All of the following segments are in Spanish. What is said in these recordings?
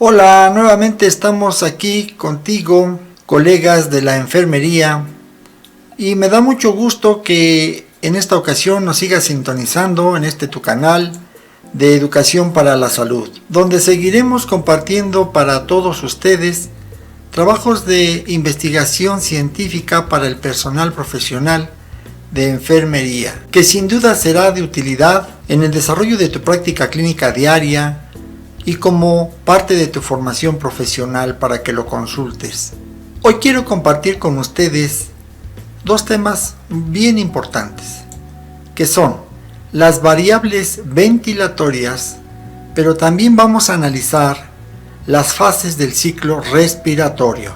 Hola, nuevamente estamos aquí contigo, colegas de la enfermería, y me da mucho gusto que en esta ocasión nos sigas sintonizando en tu canal de Educación para la Salud, donde seguiremos compartiendo para todos ustedes trabajos de investigación científica para el personal profesional de enfermería, que sin duda será de utilidad en el desarrollo de tu práctica clínica diaria y como parte de tu formación profesional para que lo consultes. Hoy quiero compartir con ustedes dos temas bien importantes, que son las variables ventilatorias, pero también vamos a analizar las fases del ciclo respiratorio.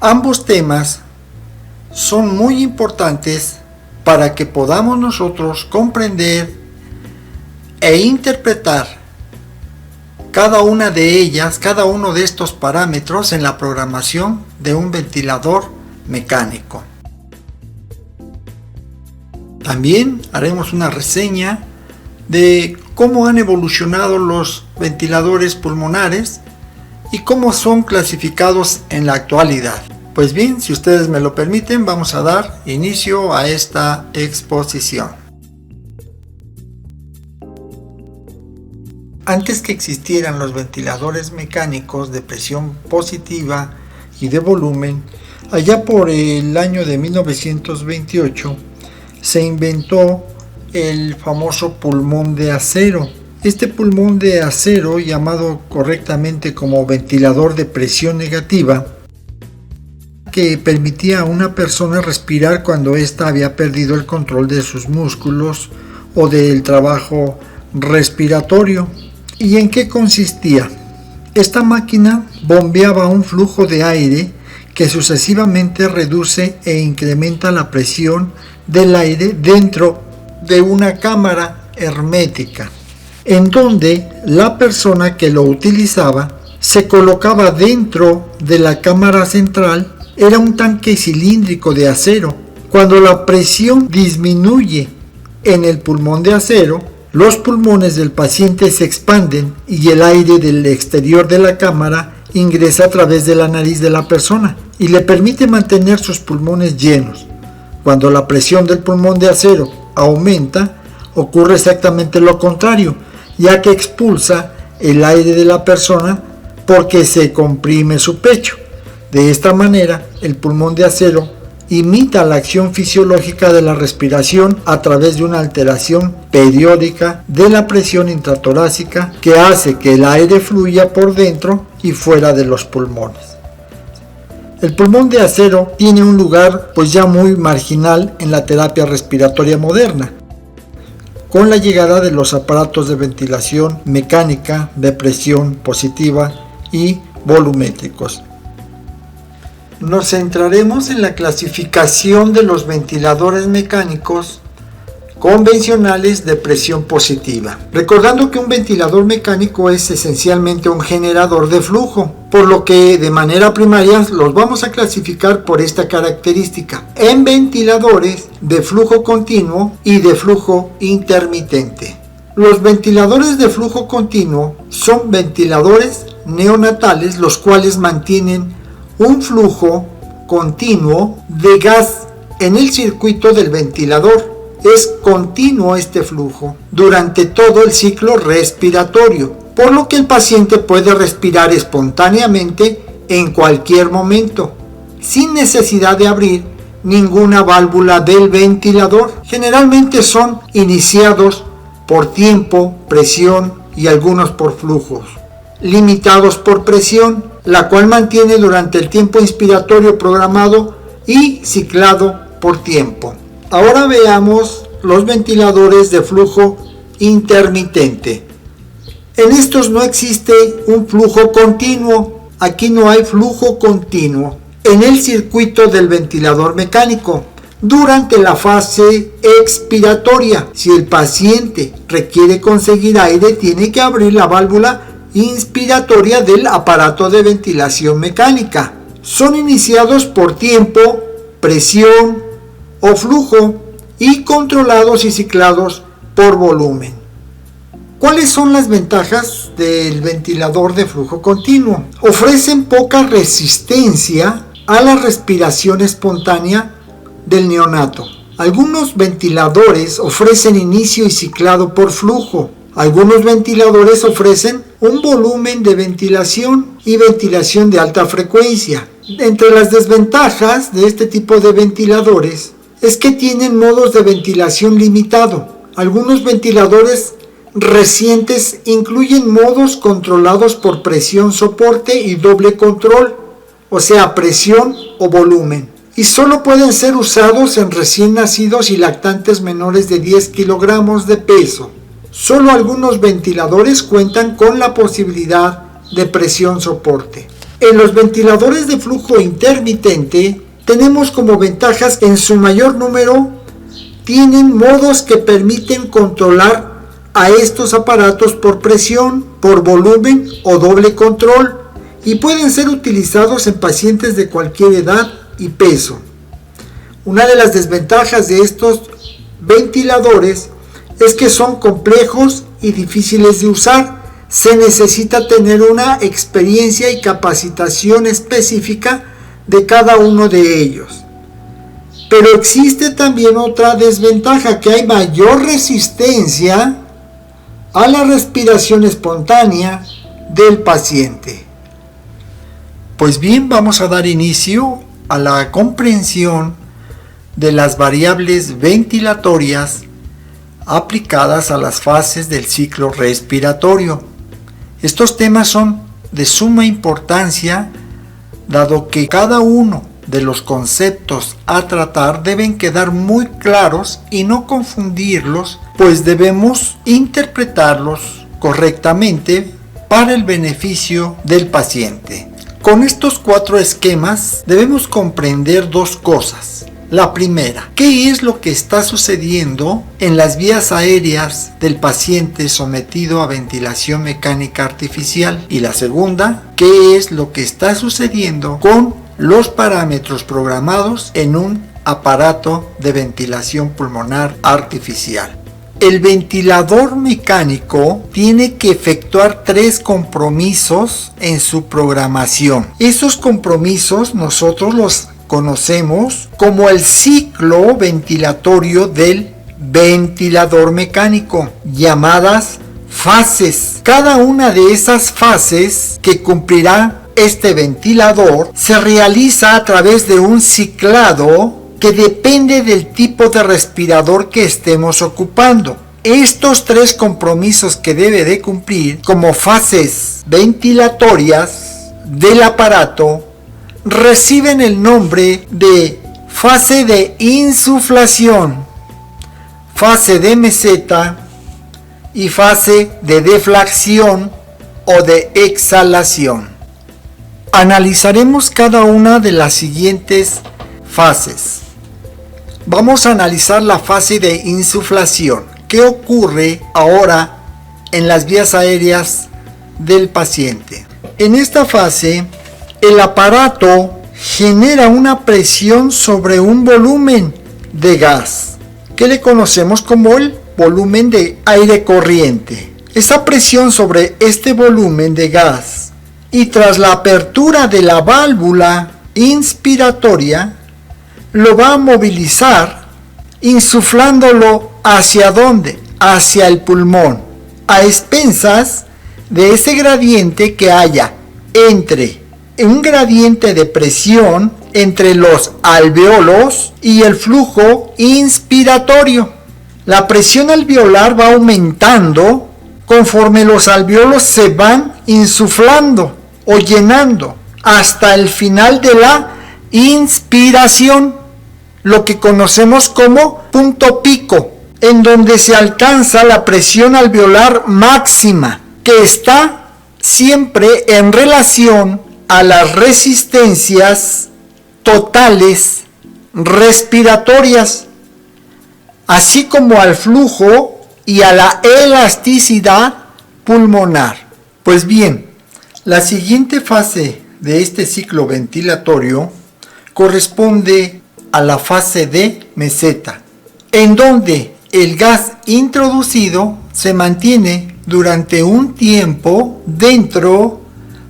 Ambos temas son muy importantes para que podamos nosotros comprender e interpretar cada una de ellas, cada uno de estos parámetros en la programación de un ventilador mecánico. También haremos una reseña de cómo han evolucionado los ventiladores pulmonares y cómo son clasificados en la actualidad. Pues bien, si ustedes me lo permiten, vamos a dar inicio a esta exposición. Antes que existieran los ventiladores mecánicos de presión positiva y de volumen, allá por el año de 1928, se inventó el famoso pulmón de acero. Este pulmón de acero, llamado correctamente como ventilador de presión negativa, que permitía a una persona respirar cuando ésta había perdido el control de sus músculos o del trabajo respiratorio. ¿Y en qué consistía? Esta máquina bombeaba un flujo de aire que sucesivamente reduce e incrementa la presión del aire dentro de una cámara hermética, en donde la persona que lo utilizaba se colocaba dentro de la cámara central. Era un tanque cilíndrico de acero. Cuando la presión disminuye en el pulmón de acero, los pulmones del paciente se expanden y el aire del exterior de la cámara ingresa a través de la nariz de la persona y le permite mantener sus pulmones llenos. Cuando la presión del pulmón de acero aumenta, ocurre exactamente lo contrario, ya que expulsa el aire de la persona porque se comprime su pecho. De esta manera, el pulmón de acero imita la acción fisiológica de la respiración a través de una alteración periódica de la presión intratorácica que hace que el aire fluya por dentro y fuera de los pulmones. El pulmón de acero tiene un lugar ya muy marginal en la terapia respiratoria moderna, con la llegada de los aparatos de ventilación mecánica de presión positiva y volumétricos. Nos centraremos en la clasificación de los ventiladores mecánicos convencionales de presión positiva, recordando que un ventilador mecánico es esencialmente un generador de flujo, por lo que de manera primaria los vamos a clasificar por esta característica: en ventiladores de flujo continuo y de flujo intermitente. Los ventiladores de flujo continuo son ventiladores neonatales, los cuales mantienen un flujo continuo de gas en el circuito del ventilador. Es continuo este flujo durante todo el ciclo respiratorio, por lo que el paciente puede respirar espontáneamente en cualquier momento, sin necesidad de abrir ninguna válvula del ventilador. Generalmente son iniciados por tiempo, presión y algunos por flujos, limitados por presión, la cual mantiene durante el tiempo inspiratorio programado y ciclado por tiempo. Ahora veamos los ventiladores de flujo intermitente. En estos no existe un flujo continuo. Aquí no hay flujo continuo en el circuito del ventilador mecánico. Durante la fase expiratoria, si el paciente requiere conseguir aire, tiene que abrir la válvula inspiratoria del aparato de ventilación mecánica. Son iniciados por tiempo, presión o flujo y controlados y ciclados por volumen. ¿Cuáles son las ventajas del ventilador de flujo continuo. Ofrecen poca resistencia a la respiración espontánea del neonato. Algunos ventiladores ofrecen inicio y ciclado por flujo. Algunos ventiladores ofrecen un volumen de ventilación y ventilación de alta frecuencia. Entre las desventajas de este tipo de ventiladores es que tienen modos de ventilación limitado. Algunos ventiladores recientes incluyen modos controlados por presión soporte y doble control, o sea, presión o volumen, y solo pueden ser usados en recién nacidos y lactantes menores de 10 kilogramos de peso. Solo algunos ventiladores cuentan con la posibilidad de presión soporte. En los ventiladores de flujo intermitente tenemos como ventajas que en su mayor número tienen modos que permiten controlar a estos aparatos por presión, por volumen o doble control, y pueden ser utilizados en pacientes de cualquier edad y peso. Una de las desventajas de estos ventiladores es que son complejos y difíciles de usar. Se necesita tener una experiencia y capacitación específica de cada uno de ellos. Pero existe también otra desventaja, que hay mayor resistencia a la respiración espontánea del paciente. Pues bien, vamos a dar inicio a la comprensión de las variables ventilatorias aplicadas a las fases del ciclo respiratorio. Estos temas son de suma importancia, dado que cada uno de los conceptos a tratar deben quedar muy claros y no confundirlos, pues debemos interpretarlos correctamente para el beneficio del paciente. Con estos 4 esquemas debemos comprender 2 cosas. La primera, ¿qué es lo que está sucediendo en las vías aéreas del paciente sometido a ventilación mecánica artificial? Y la segunda, ¿qué es lo que está sucediendo con los parámetros programados en un aparato de ventilación pulmonar artificial? El ventilador mecánico tiene que efectuar 3 compromisos en su programación. Esos compromisos nosotros los conocemos como el ciclo ventilatorio del ventilador mecánico, llamadas fases. Cada una de esas fases que cumplirá este ventilador se realiza a través de un ciclado que depende del tipo de respirador que estemos ocupando. Estos 3 compromisos que debe de cumplir como fases ventilatorias del aparato reciben el nombre de fase de insuflación, fase de meseta y fase de deflación o de exhalación. Analizaremos cada una de las siguientes fases. Vamos a analizar la fase de insuflación. ¿Qué ocurre ahora en las vías aéreas del paciente? En esta fase, el aparato genera una presión sobre un volumen de gas, que le conocemos como el volumen de aire corriente. Esa presión sobre este volumen de gas, y tras la apertura de la válvula inspiratoria, lo va a movilizar, insuflándolo ¿hacia dónde? Hacia el pulmón, a expensas de ese gradiente que haya entre un gradiente de presión entre los alveolos y el flujo inspiratorio. La presión alveolar va aumentando conforme los alveolos se van insuflando o llenando hasta el final de la inspiración, lo que conocemos como punto pico, en donde se alcanza la presión alveolar máxima, que está siempre en relación a las resistencias totales respiratorias, así como al flujo y a la elasticidad pulmonar. Pues bien, la siguiente fase de este ciclo ventilatorio corresponde a la fase de meseta, en donde el gas introducido se mantiene durante un tiempo dentro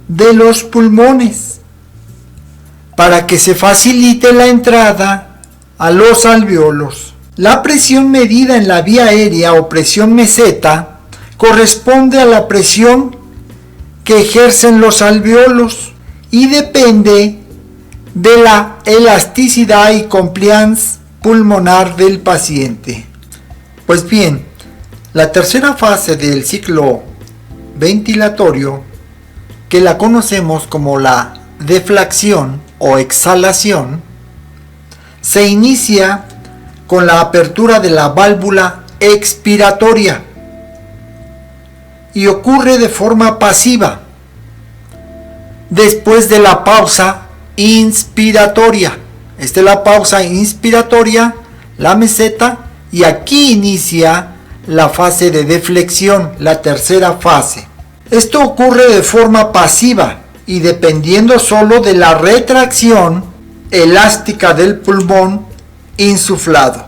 de los pulmones para que se facilite la entrada a los alvéolos. La presión medida en la vía aérea o presión meseta corresponde a la presión que ejercen los alvéolos y depende de la elasticidad y compliance pulmonar del paciente. Pues bien, la tercera fase del ciclo ventilatorio, que la conocemos como la deflación o exhalación, se inicia con la apertura de la válvula expiratoria y ocurre de forma pasiva después de la pausa inspiratoria. Esta es la pausa inspiratoria, la meseta, y aquí inicia la fase de deflexión, la tercera fase. Esto ocurre de forma pasiva y dependiendo solo de la retracción elástica del pulmón insuflado.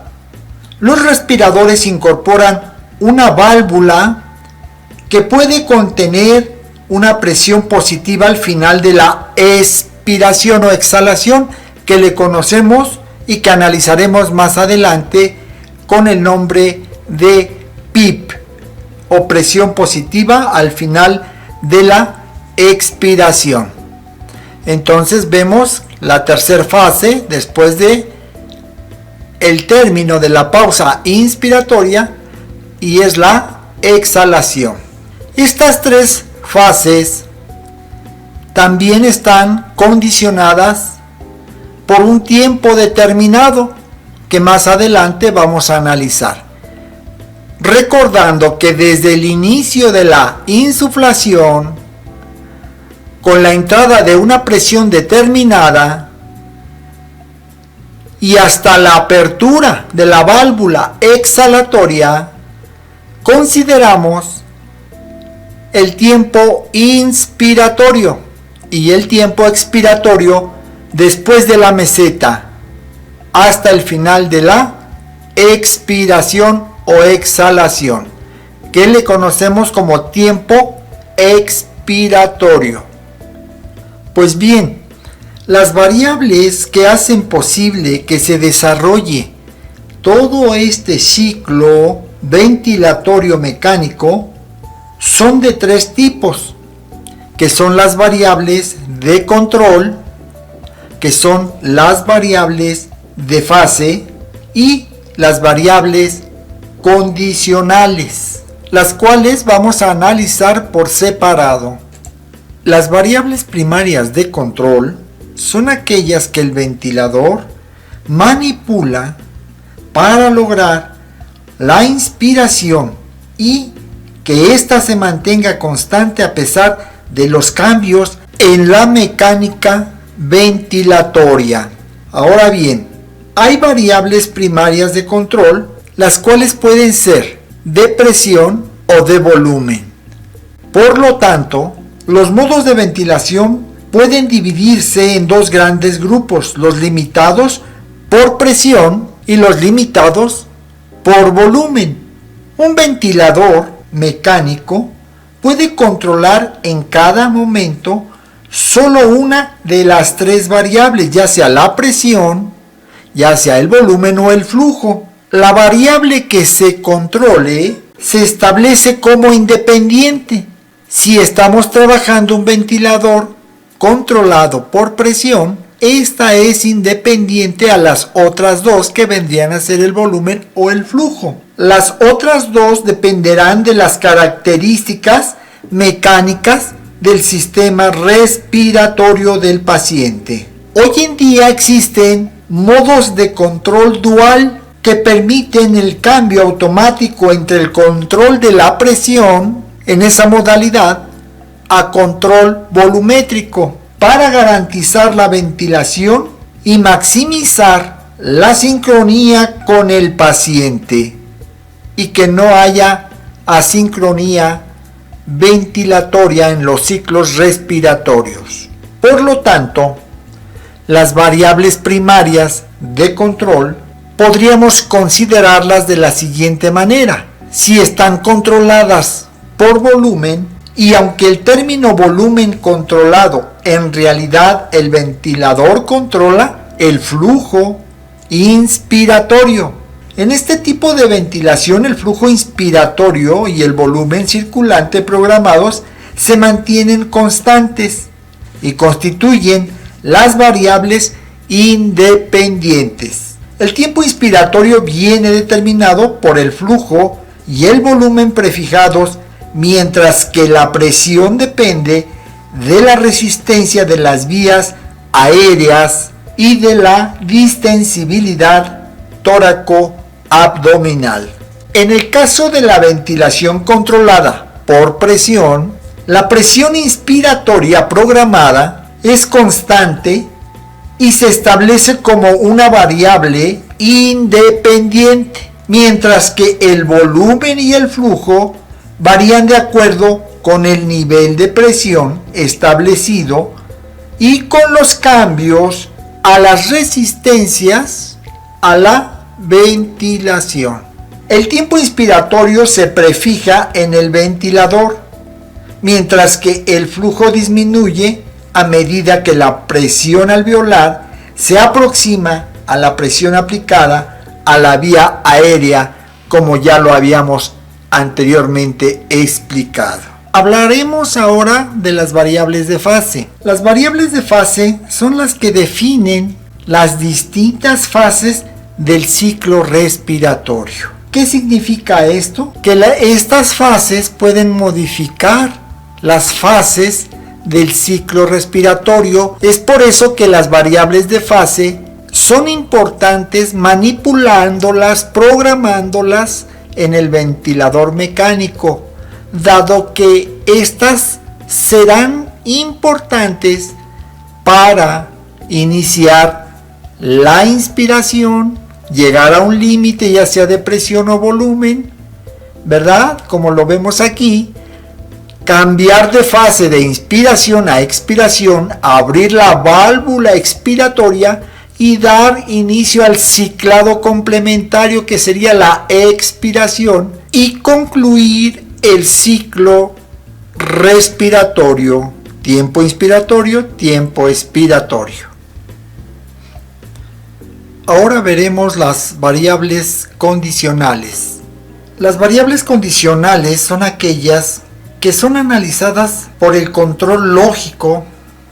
Los respiradores incorporan una válvula que puede contener una presión positiva al final de la expiración o exhalación, que le conocemos y que analizaremos más adelante con el nombre de PIP o presión positiva al final de la expiración. Entonces vemos la tercera fase después de el término de la pausa inspiratoria y es la exhalación. Estas tres fases también están condicionadas por un tiempo determinado que más adelante vamos a analizar. Recordando que desde el inicio de la insuflación, con la entrada de una presión determinada y hasta la apertura de la válvula exhalatoria, consideramos el tiempo inspiratorio y el tiempo expiratorio después de la meseta hasta el final de la expiración o exhalación, que le conocemos como tiempo expiratorio. Pues bien, las variables que hacen posible que se desarrolle todo este ciclo ventilatorio mecánico son de tres tipos, que son las variables de control, que son las variables de fase y las variables condicionales, las cuales vamos a analizar por separado. Las variables primarias de control son aquellas que el ventilador manipula para lograr la inspiración y que ésta se mantenga constante a pesar de los cambios en la mecánica ventilatoria. Ahora bien, hay variables primarias de control, las cuales pueden ser de presión o de volumen. Por lo tanto, los modos de ventilación pueden dividirse en dos grandes grupos: los limitados por presión y los limitados por volumen. Un ventilador mecánico puede controlar en cada momento solo una de las tres variables, ya sea la presión, ya sea el volumen o el flujo. La variable que se controle se establece como independiente. Si estamos trabajando un ventilador controlado por presión, esta es independiente a las otras dos, que vendrían a ser el volumen o el flujo. Las otras dos dependerán de las características mecánicas del sistema respiratorio del paciente. Hoy en día existen modos de control dual que permiten el cambio automático entre el control de la presión en esa modalidad a control volumétrico para garantizar la ventilación y maximizar la sincronía con el paciente y que no haya asincronía ventilatoria en los ciclos respiratorios. Por lo tanto, las variables primarias de control podríamos considerarlas de la siguiente manera. Si están controladas por volumen, y aunque el término volumen controlado, en realidad el ventilador controla el flujo inspiratorio. En este tipo de ventilación, el flujo inspiratorio y el volumen circulante programados se mantienen constantes y constituyen las variables independientes. El tiempo inspiratorio viene determinado por el flujo y el volumen prefijados, mientras que la presión depende de la resistencia de las vías aéreas y de la distensibilidad tóraco-abdominal. En el caso de la ventilación controlada por presión, la presión inspiratoria programada es constante y se establece como una variable independiente, mientras que el volumen y el flujo varían de acuerdo con el nivel de presión establecido y con los cambios a las resistencias a la ventilación. El tiempo inspiratorio se prefija en el ventilador, mientras que el flujo disminuye a medida que la presión alveolar se aproxima a la presión aplicada a la vía aérea, como ya lo habíamos anteriormente explicado. Hablaremos ahora de las variables de fase. Las variables de fase son las que definen las distintas fases del ciclo respiratorio. ¿Qué significa esto? Que estas fases pueden modificar las fases del ciclo respiratorio. Es por eso que las variables de fase son importantes, manipulándolas, programándolas en el ventilador mecánico, dado que estas serán importantes para iniciar la inspiración, llegar a un límite ya sea de presión o volumen, ¿verdad? Como lo vemos aquí, cambiar de fase de inspiración a expiración, abrir la válvula expiratoria y dar inicio al ciclado complementario, que sería la expiración, y concluir el ciclo respiratorio, tiempo inspiratorio, tiempo expiratorio. Ahora veremos las variables condicionales. Las variables condicionales son aquellas que son analizadas por el control lógico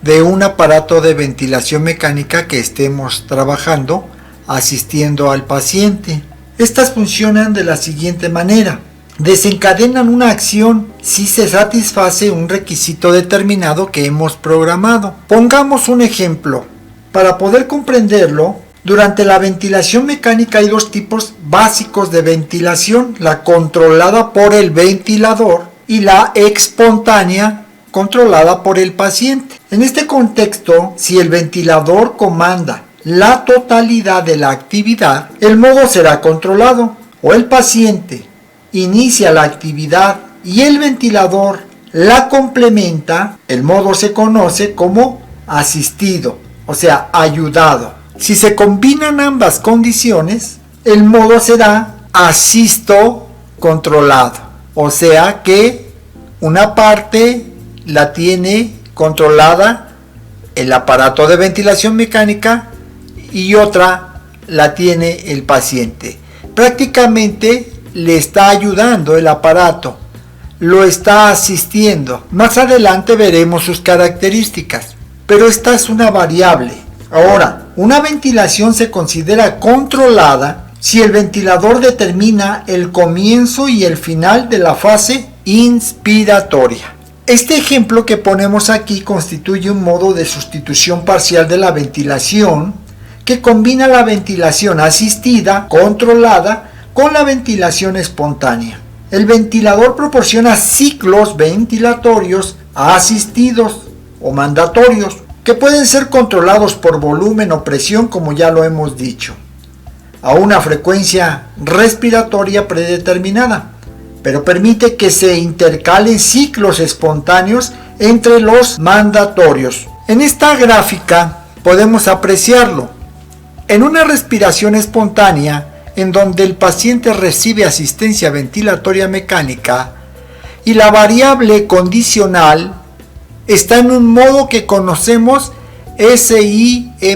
de un aparato de ventilación mecánica que estemos trabajando, asistiendo al paciente. Estas funcionan de la siguiente manera: desencadenan una acción si se satisface un requisito determinado que hemos programado. Pongamos un ejemplo. Para poder comprenderlo, durante la ventilación mecánica hay dos tipos básicos de ventilación: la controlada por el ventilador y la espontánea, controlada por el paciente. En este contexto, si el ventilador comanda la totalidad de la actividad, el modo será controlado, o el paciente inicia la actividad y el ventilador la complementa, el modo se conoce como asistido, o sea, ayudado. Si se combinan ambas condiciones, el modo será asisto controlado, o sea que una parte la tiene controlada el aparato de ventilación mecánica y otra la tiene el paciente. Prácticamente le está ayudando el aparato, lo está asistiendo. Más adelante veremos sus características, pero esta es una variable. Ahora, una ventilación se considera controlada si el ventilador determina el comienzo y el final de la fase inspiratoria. Este ejemplo que ponemos aquí constituye un modo de sustitución parcial de la ventilación que combina la ventilación asistida, controlada, con la ventilación espontánea. El ventilador proporciona ciclos ventilatorios asistidos o mandatorios que pueden ser controlados por volumen o presión, como ya lo hemos dicho, a una frecuencia respiratoria predeterminada, pero permite que se intercalen ciclos espontáneos entre los mandatorios. En esta gráfica podemos apreciarlo. En una respiración espontánea, en donde el paciente recibe asistencia ventilatoria mecánica y la variable condicional está en un modo que conocemos SIMB,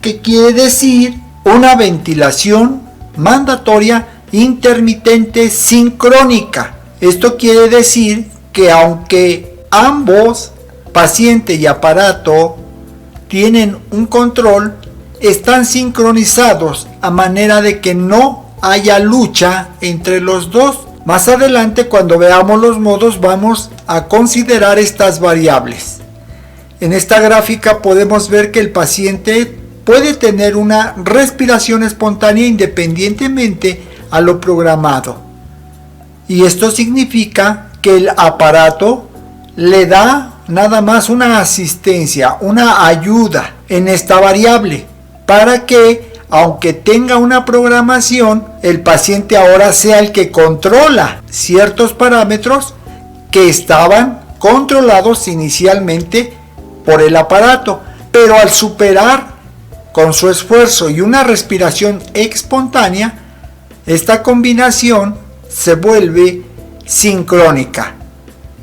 que quiere decir una ventilación mandatoria intermitente sincrónica. Esto quiere decir que aunque ambos, paciente y aparato, tienen un control, están sincronizados a manera de que no haya lucha entre los dos. Más adelante, cuando veamos los modos, vamos a considerar estas variables. En esta gráfica podemos ver que el paciente puede tener una respiración espontánea independientemente a lo programado. Y esto significa que el aparato le da nada más una asistencia, una ayuda en esta variable, para que, aunque tenga una programación, el paciente ahora sea el que controla ciertos parámetros que estaban controlados inicialmente por el aparato, pero al superar con su esfuerzo y una respiración espontánea, esta combinación se vuelve sincrónica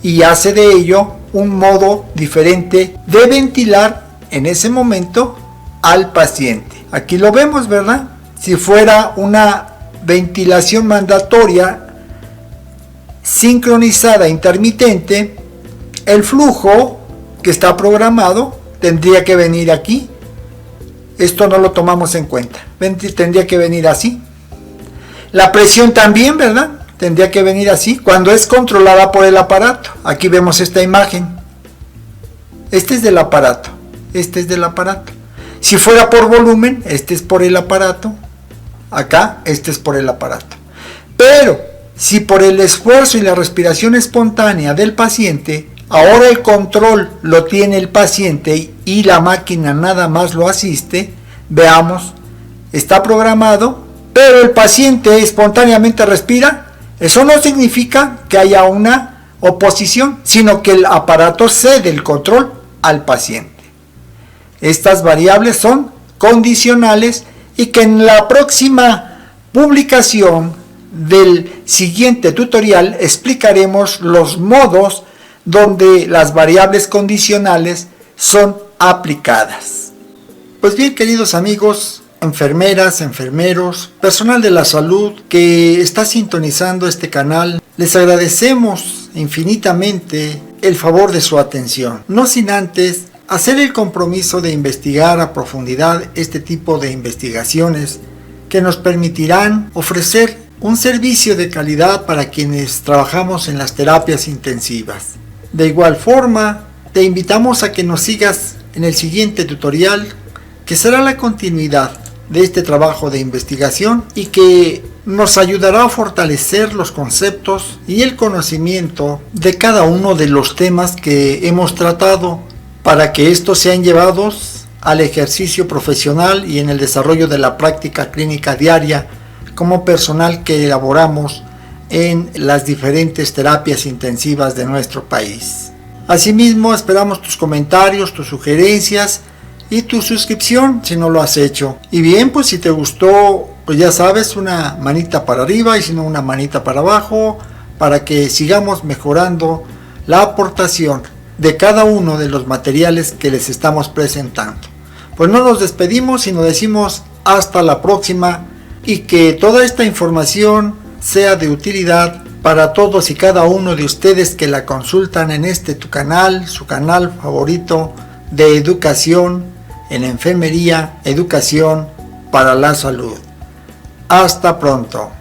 y hace de ello un modo diferente de ventilar en ese momento al paciente. Aquí lo vemos, ¿verdad? Si fuera una ventilación mandatoria sincronizada intermitente, el flujo que está programado tendría que venir aquí. Esto no lo tomamos en cuenta. Tendría que venir así. La presión también, ¿verdad? Tendría que venir así cuando es controlada por el aparato. Aquí vemos esta imagen. Este es del aparato. Este es del aparato. Si fuera por volumen, este es por el aparato. Acá, este es por el aparato. Pero si por el esfuerzo y la respiración espontánea del paciente, ahora el control lo tiene el paciente y la máquina nada más lo asiste, veamos, está programado, pero el paciente espontáneamente respira. Eso no significa que haya una oposición, sino que el aparato cede el control al paciente. Estas variables son condicionales y que en la próxima publicación del siguiente tutorial explicaremos los modos donde las variables condicionales son aplicadas. Pues bien, queridos amigos, enfermeras, enfermeros, personal de la salud que está sintonizando este canal, les agradecemos infinitamente el favor de su atención, no sin antes hacer el compromiso de investigar a profundidad este tipo de investigaciones que nos permitirán ofrecer un servicio de calidad para quienes trabajamos en las terapias intensivas. De igual forma, te invitamos a que nos sigas en el siguiente tutorial, que será la continuidad de este trabajo de investigación y que nos ayudará a fortalecer los conceptos y el conocimiento de cada uno de los temas que hemos tratado, para que estos sean llevados al ejercicio profesional y en el desarrollo de la práctica clínica diaria como personal que elaboramos en las diferentes terapias intensivas de nuestro país. Asimismo, esperamos tus comentarios, tus sugerencias y tu suscripción si no lo has hecho. Y bien, pues si te gustó, pues ya sabes, una manita para arriba y si no una manita para abajo, para que sigamos mejorando la aportación de cada uno de los materiales que les estamos presentando. Pues no nos despedimos, sino decimos hasta la próxima y que toda esta información sea de utilidad para todos y cada uno de ustedes que la consultan en tu canal, su canal favorito de educación en enfermería, educación para la salud. Hasta pronto.